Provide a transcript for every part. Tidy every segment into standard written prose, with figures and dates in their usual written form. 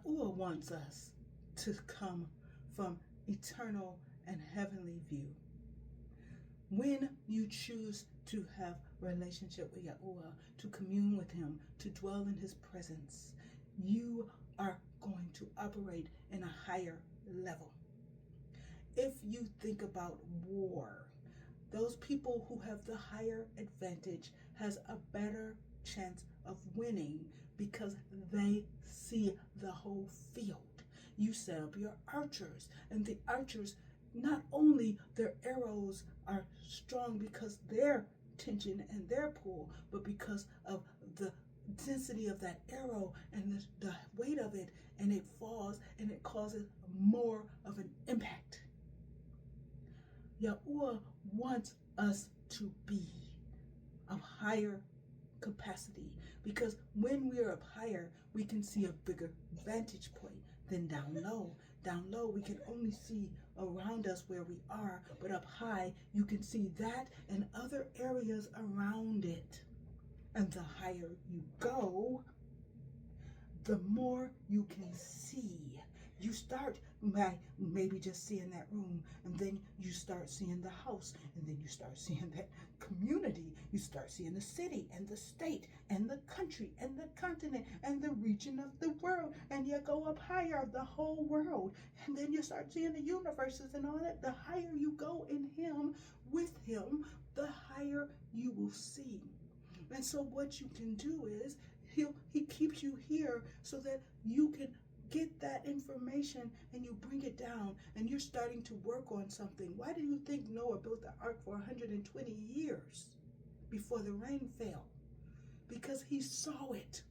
Yahuah wants us to come from eternal and heavenly view. When you choose to have relationship with Yahuah, to commune with him, to dwell in his presence, you are going to operate in a higher level. If you think about war, those people who have the higher advantage has a better chance of winning because they see the whole field. You set up your archers, and the archers, not only their arrows are strong because their tension and their pull, but because of the density of that arrow and the weight of it, and it falls and it causes more of an impact. Yahuah wants us to be of higher capacity, because when we are up higher, we can see a bigger vantage point than down low. Down low, we can only see around us where we are, but up high, you can see that and other areas around it. And the higher you go, the more you can see. You start by maybe just seeing that room, and then you start seeing the house, and then you start seeing that community. You start seeing the city and the state and the country and the continent and the region of the world, and you go up higher, the whole world, and then you start seeing the universes and all that. The higher you go in him, with him, the higher you will see. And so what you can do is he keeps you here so that you can get that information and you bring it down, and you're starting to work on something. Why do you think Noah built the ark for 120 years before the rain fell? Because he saw it.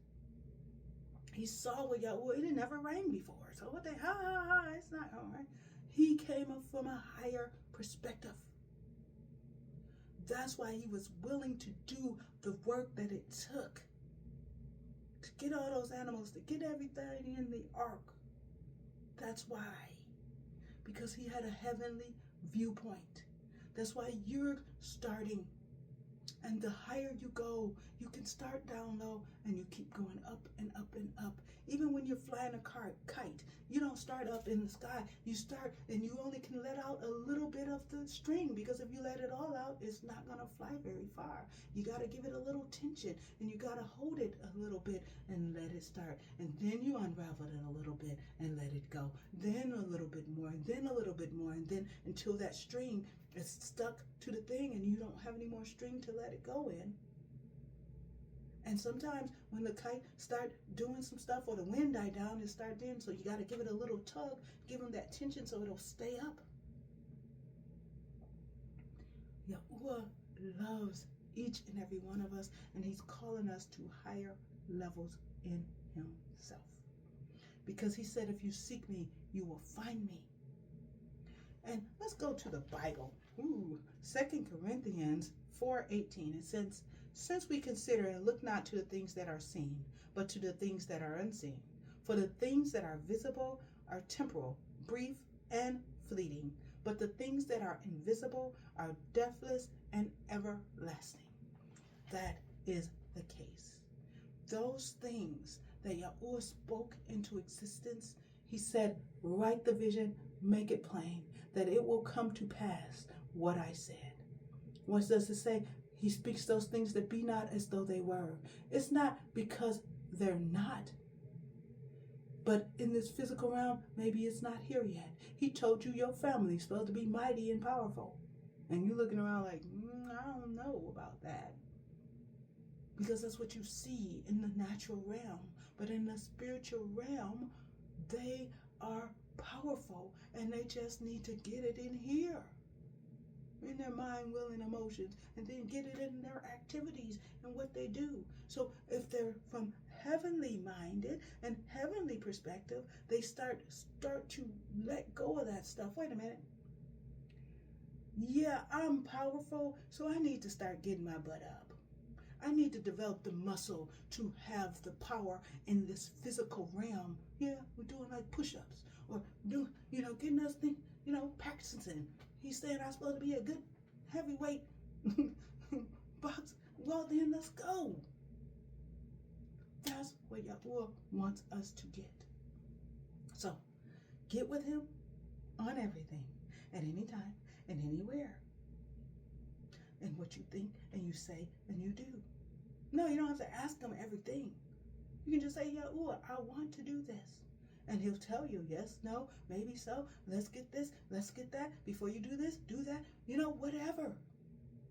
He saw what Yahuah, it had never rained before. So what it's not all right. He came up from a higher perspective. That's why he was willing to do the work that it took to get all those animals, to get everything in the ark. That's why. Because he had a heavenly viewpoint. That's why you're starting. And the higher you go, you can start down low and you keep going up and up and up. Even when you're flying a kite, you don't start up in the sky. You start and you only can let out a little bit of the string, because if you let it all out, it's not going to fly very far. You got to give it a little tension, and you got to hold it a little bit and let it start. And then you unravel it a little bit and let it go. Then a little bit more, and then a little bit more, and then until that string is stuck to the thing and you don't have any more string to let it go in. And sometimes when the kite start doing some stuff, or the wind die down, it start then, so you got to give it a little tug, give them that tension so it'll stay up. Yahuah loves each and every one of us, and he's calling us to higher levels in himself. Because he said, if you seek me, you will find me. And let's go to the Bible. 2 Corinthians 4:18. It says, since we consider and look not to the things that are seen, but to the things that are unseen. For the things that are visible are temporal, brief, and fleeting. But the things that are invisible are deathless and everlasting. That is the case. Those things that Yahuah spoke into existence, he said, write the vision, make it plain, that it will come to pass what I said. What does it say? He speaks those things that be not as though they were. It's not because they're not. But in this physical realm, maybe it's not here yet. He told you your family's supposed to be mighty and powerful. And you're looking around like, I don't know about that. Because that's what you see in the natural realm. But in the spiritual realm, they are powerful. And they just need to get it in here. In their mind, will, and emotions, and then get it in their activities and what they do. So if they're from heavenly minded and heavenly perspective, they start to let go of that stuff. Wait a minute. Yeah, I'm powerful, so I need to start getting my butt up. I need to develop the muscle to have the power in this physical realm. Yeah, we're doing like push-ups, or getting us things, practicing. He's saying I'm supposed to be a good heavyweight box. Well, then let's go. That's what Yahuah wants us to get. So get with him on everything, at any time and anywhere. And what you think and you say and you do. No, you don't have to ask him everything. You can just say, Yahuah, I want to do this. And he'll tell you, yes, no, maybe so. Let's get this, let's get that. Before you do this, do that. Whatever.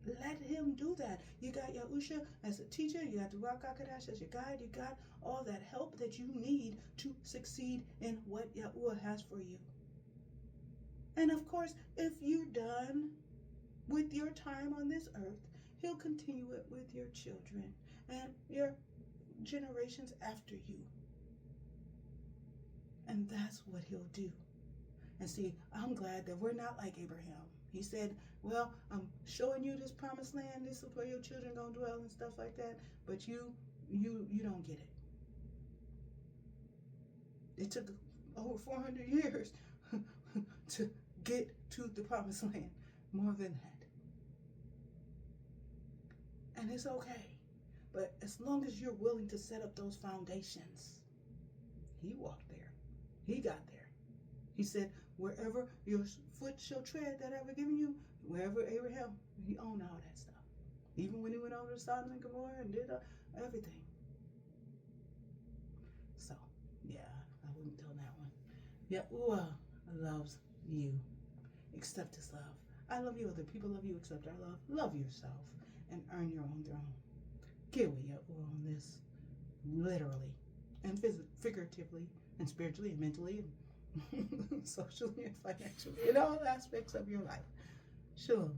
Let him do that. You got Yahusha as a teacher. You got the Ruakh Ha'Qodesh as your guide. You got all that help that you need to succeed in what Yahuah has for you. And of course, if you're done with your time on this earth, he'll continue it with your children and your generations after you. And that's what he'll do. And see, I'm glad that we're not like Abraham. He said, well, I'm showing you this promised land. This is where your children are going to dwell and stuff like that. But you don't get it. It took over 400 years to get to the promised land. More than that. And it's okay. But as long as you're willing to set up those foundations, he walked there. He got there. He said, wherever your foot shall tread that I've given you, wherever Abraham, he owned all that stuff. Even when he went over to Sodom and Gomorrah and did everything. So, yeah, I wouldn't tell that one. Yahuah loves you. Accept his love. I love you. Other people love you. Accept our love. Love yourself and earn your own throne. Get with Yahuah on this. Literally. And figuratively. And spiritually and mentally and socially and financially. In all aspects of your life. Shalom.